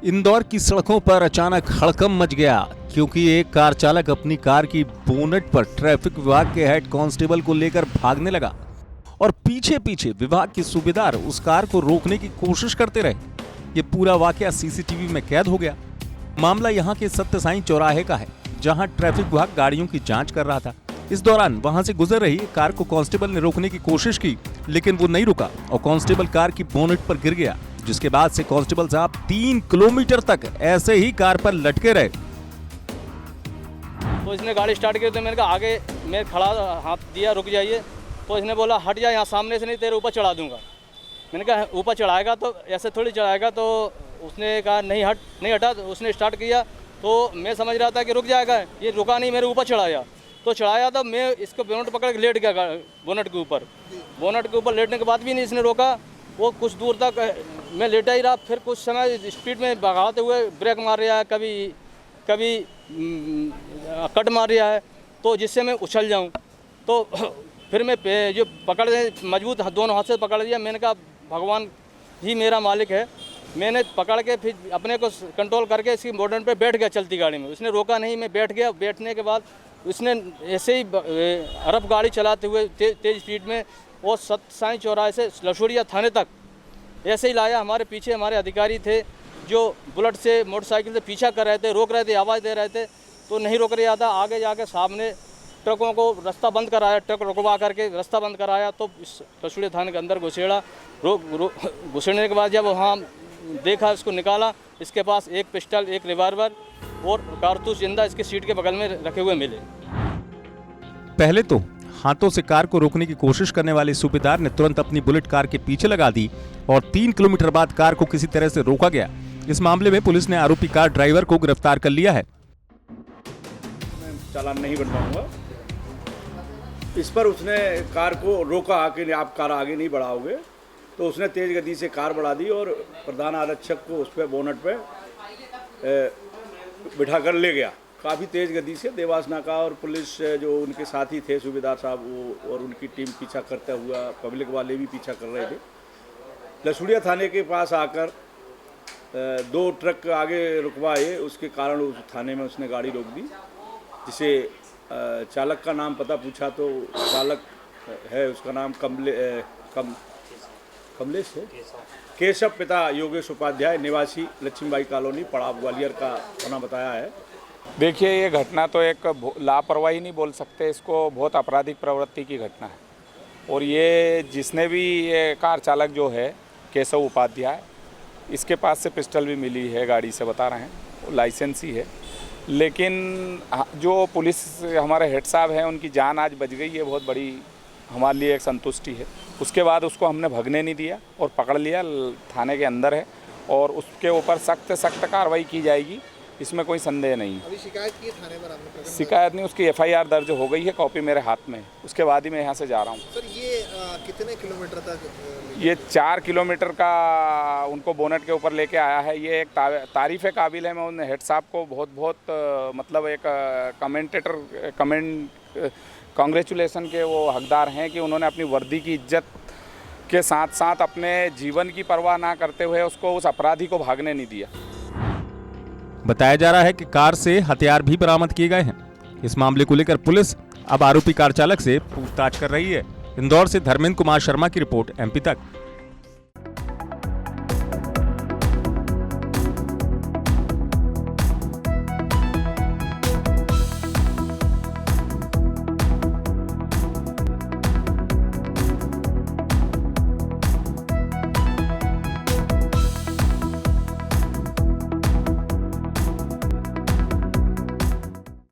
इंदौर की सड़कों पर अचानक हड़कंप मच गया क्योंकि एक कार चालक अपनी कार की बोनट पर ट्रैफिक विभाग के हेड कांस्टेबल को लेकर भागने लगा और पीछे पीछे विभाग के सूबेदार उस कार को रोकने की कोशिश करते रहे। ये पूरा वाकया सीसीटीवी में कैद हो गया। मामला यहाँ के सत्य साईं चौराहे का है, जहाँ ट्रैफिक विभाग गाड़ियों की जांच कर रहा था। इस दौरान वहां से गुजर रही कार को कांस्टेबल ने रोकने की कोशिश की, लेकिन वो नहीं रुका और कांस्टेबल कार की बोनट पर गिर गया, जिसके बाद से कांस्टेबल साहब 3 किलोमीटर तक ऐसे ही कार पर लटके रहे। तो इसने गाड़ी स्टार्ट की तो मैंने कहा आगे मैं खड़ा हाथ दिया, रुक जाइए। तो इसने बोला हट जा, यहाँ सामने से नहीं तेरे ऊपर चढ़ा दूंगा। मैंने कहा ऊपर चढ़ाएगा तो ऐसे थोड़ी चढ़ाएगा। तो उसने कहा नहीं हटा। तो उसने स्टार्ट किया तो मैं समझ रहा था कि रुक जाएगा, ये रुका नहीं, मेरे ऊपर चढ़ाया। तो चढ़ाया तो मैं इसको बोनट पकड़ के लेट गया बोनट के ऊपर। बोनट के ऊपर लेटने के बाद भी नहीं इसने रोका। वो कुछ दूर तक मैं लेटा ही रहा। फिर कुछ समय स्पीड में भगाते हुए ब्रेक मार रहा है, कभी कट मार रहा है, तो जिससे मैं उछल जाऊं। तो फिर मैं जो पकड़ मजबूत दोनों हाथ से पकड़ लिया। मैंने कहा भगवान ही मेरा मालिक है। मैंने पकड़ के फिर अपने को कंट्रोल करके इसकी बोनट पे बैठ गया चलती गाड़ी में। उसने रोका नहीं, मैं बैठ गया। बैठने के बाद उसने ऐसे ही अरब गाड़ी चलाते हुए तेज़ स्पीड में और सत्य साईं चौराहे से लशोरिया थाने तक ऐसे ही लाया। हमारे पीछे हमारे अधिकारी थे जो बुलेट से मोटरसाइकिल से पीछा कर रहे थे, रोक रहे थे, आवाज़ दे रहे थे, तो नहीं रोक रहा था। आगे जाके सामने ट्रकों को रास्ता बंद कराया, ट्रक रुकवा करके रास्ता बंद कराया। तो इस लशोरिया थाने के अंदर घुसेड़ा। घुसेड़ने के बाद जब वहाँ देखा, इसको निकाला, इसके पास एक पिस्टल, एक रिवॉल्वर और कारतूस जिंदा इसके सीट के बगल में रखे हुए मिले। पहले तो हाथों से कार को रोकने की कोशिश करने वाले सूबेदार ने तुरंत अपनी बुलेट कार के पीछे लगा दी और 3 किलोमीटर बाद कार को किसी तरह से रोका गया। इस मामले में पुलिस ने आरोपी कार ड्राइवर को गिरफ्तार कर लिया है। मैं चालान नहीं बनवाऊंगा। इस पर उसने कार को रोका कि आप कार आगे नहीं बढ़ाओगे, तो उसने तेज गति से कार बढ़ा दी और प्रधान आरक्षक को उस पर बोनट पे बिठा कर ले गया काफ़ी तेज़ गति से। देवास नाका और पुलिस जो उनके साथी थे सूबेदार साहब वो और उनकी टीम पीछा करता हुआ, पब्लिक वाले भी पीछा कर रहे थे। लशोरिया थाने के पास आकर 2 ट्रक आगे रुकवाए, उसके कारण उस थाने में उसने गाड़ी रोक दी। जिसे चालक का नाम पता पूछा तो चालक है, उसका नाम कमलेश है, केशव, पिता योगेश उपाध्याय, निवासी लक्ष्मीबाई कॉलोनी पड़ाव ग्वालियर का होना बताया है। देखिए, ये घटना तो एक लापरवाही नहीं बोल सकते, इसको बहुत आपराधिक प्रवृत्ति की घटना है। और ये जिसने भी ये कार चालक जो है केशव उपाध्याय, इसके पास से पिस्टल भी मिली है, गाड़ी से बता रहे हैं, वो लाइसेंस ही है। लेकिन जो पुलिस हमारे हेड साहब हैं, उनकी जान आज बच गई है, बहुत बड़ी हमारे लिए एक संतुष्टि है। उसके बाद उसको हमने भगने नहीं दिया और पकड़ लिया, थाने के अंदर है और उसके ऊपर सख्त कार्रवाई की जाएगी, इसमें कोई संदेह नहीं। अभी शिकायत की थाने पर आपने? शिकायत नहीं, उसकी FIR दर्ज हो गई है, कॉपी मेरे हाथ में। उसके बाद ही मैं यहाँ से जा रहा हूँ। सर ये कितने किलोमीटर तक? ये 4 किलोमीटर का उनको बोनट के ऊपर लेके आया है। ये एक तारीफ़ काबिल है। मैं उन हेड साहब को बहुत मतलब एक कांग्रेचुलेसन के वो हकदार हैं कि उन्होंने अपनी वर्दी की इज्जत के साथ साथ अपने जीवन की परवाह ना करते हुए उसको उस अपराधी को भागने नहीं दिया। बताया जा रहा है कि कार से हथियार भी बरामद किए गए हैं। इस मामले को लेकर पुलिस अब आरोपी कार चालक से पूछताछ कर रही है। इंदौर से धर्मेंद्र कुमार शर्मा की रिपोर्ट, MP तक।